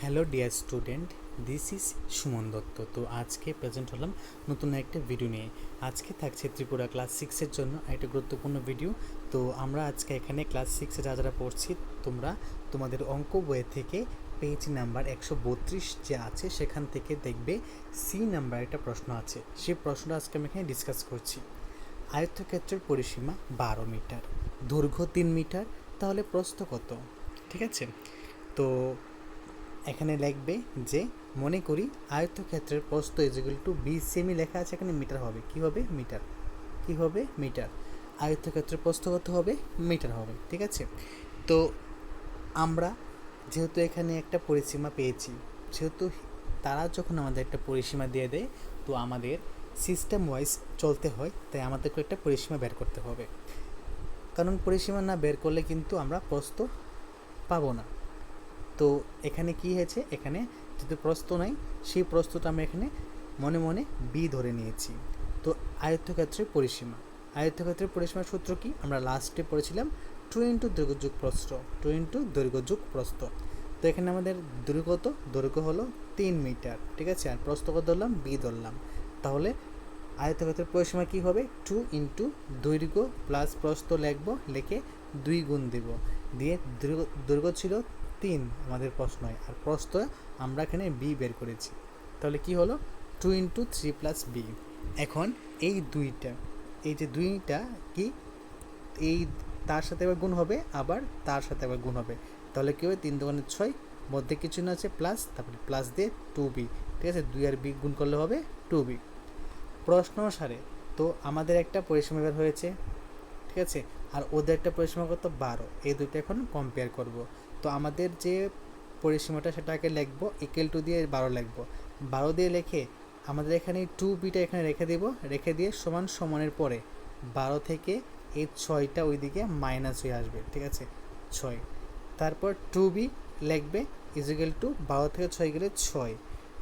Hello dear student, this is Suman Dutta. তো আজকে present হলাম নতুন একটা ভিডিও নিয়ে। আজকে থাকছে ত্রিপুরা ক্লাস 6-এর জন্য একটা গুরুত্বপূর্ণ ভিডিও। তো আমরা আজকে এখানে ক্লাস 6-এ যারা পড়ছি, তোমরা তোমাদের অঙ্ক বইয়ে থেকে পেজ নাম্বার 132 যে আছে সেখান থেকে দেখবে সি নাম্বার একটা প্রশ্ন আছে। সেই প্রশ্নটা আজকে আমি এখানে ডিসকাস করছি। আয়তক্ষেত্রের পরিসীমা 12 মিটার, দৈর্ঘ্য 3 মিটার, তাহলে প্রস্থ কত? ঠিক আছে, তো এখানে লিখবে যে মনে করি আয়তক্ষেত্রের প্রস্থ ইকুয়াল টু 20 সেমি লেখা আছে, এখানে মিটার হবে। কি হবে? মিটার। কি হবে? মিটার। আয়তক্ষেত্রের প্রস্থ কত হবে? মিটার হবে। ঠিক আছে, তো আমরা যেহেতু এখানে একটা পরিসীমা পেয়েছি, যেহেতু তারা যখন আমাদের একটা পরিসীমা দিয়ে দেয়, তো আমাদের সিস্টেম ওয়াইজ চলতে হয়, তাই আমাদেরকে একটা পরিসীমা বের করতে হবে। কারণ পরিসীমা না বের করলে কিন্তু আমরা প্রস্থ পাবো না। তো এখানে কি হয়েছে, এখানে যদি প্রস্থ নাই, সেই প্রস্থটা আমরা এখানে মনে মনে বি ধরে নিয়েছি। তো আয়তক্ষেত্রের পরিসীমা, আয়তক্ষেত্রের পরিসীমার সূত্র কি আমরা লাস্টে পড়েছিলাম? 2 ইন্টু দৈর্ঘ্য যোগ প্রস্থ, 2 ইন্টু দৈর্ঘ্য যোগ প্রস্থ। তো এখানে আমাদের দৈর্ঘ্য কত? দৈর্ঘ্য হলো 3 মিটার। ঠিক আছে, আর প্রস্থ কত ধরলাম? বি ধরলাম। তাহলে আয়তক্ষেত্রের পরিসীমা কি হবে? 2 ইন্টু দৈর্ঘ্য প্লাস প্রস্থ লিখবো, লিখে 2 গুণ দেব, দিয়ে দৈর্ঘ্য ছিল 3 আমাদের প্রশ্নয়, আর প্রস্থ আমরা এখানে বি বের করেছি। তাহলে কি হলো? 2 ইন্টু 3 প্লাস বি। এখন এই দুইটা, এই যে দুইটা কি, এই তার সাথে আবার গুণ হবে, আবার তার সাথে আবার গুণ হবে। তাহলে কী হবে? 3 দুগুণে 6, মধ্যে কিছু না আছে প্লাস, তারপরে প্লাস দিয়ে 2b। ঠিক আছে, 2 আর বি গুণ করলে হবে 2b। প্রশ্ন অনুসারে তো আমাদের একটা পরিসীমা বের হয়েছে, ঠিক আছে, আর ওদের একটা পরিসীমা কত? 12। এই দুটো এখন কম্পেয়ার করব। তো আমাদের যে পরিসীমাটা সেটাকে লিখবো ইকুয়াল টু দিয়ে 12 লিখবো। 12 দিয়ে লিখে আমাদের এখানে 2bটা এখানে রেখে দেব, রেখে দিয়ে সমান সমানের পরে 12 থেকে এই 6টা ওইদিকে মাইনাস হয়ে আসবে। ঠিক আছে, 6। তারপর 2b লিখবে ইকুয়াল টু 12 থেকে 6 গেলে 6।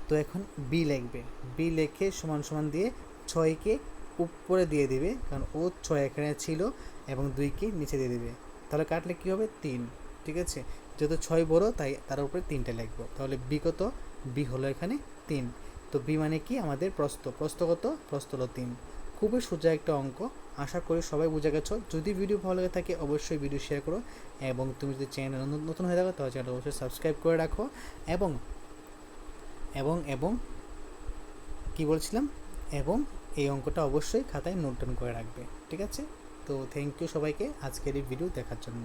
তো এখন বি লিখবে, বি লিখে সমান সমান দিয়ে 6কে উপরে দিয়ে দিবে, কারণ ও 6 এখানে ছিল, এবং 2কে নিচে দিয়ে দিবে। তাহলে কাটলে কী হবে? 3। ঠিক আছে, যেহেতু 6 বড় তাই তার উপরে 3টা লিখবো। তাহলে বি কত? বি হলো এখানে 3। তো বি মানে কি? আমাদের প্রস্থ। প্রস্থ কত? প্রস্থ হলো 3। খুবই সোজা একটা অঙ্ক, আশা করি সবাই বুঝে গেছো। যদি ভিডিও ভালো লাগে থাকে অবশ্যই ভিডিও শেয়ার করো, এবং তুমি যদি চ্যানেল নতুন হয়ে থাকো তাহলে চ্যানেল অবশ্যই সাবস্ক্রাইব করে রাখো, এবং এবং এবং কি বলছিলাম, এবং এই অঙ্কটা অবশ্যই খাতায় নোট ডাউন করে রাখবে। ঠিক আছে, তো থ্যাংক ইউ সবাইকে আজকের এই ভিডিও দেখার জন্য।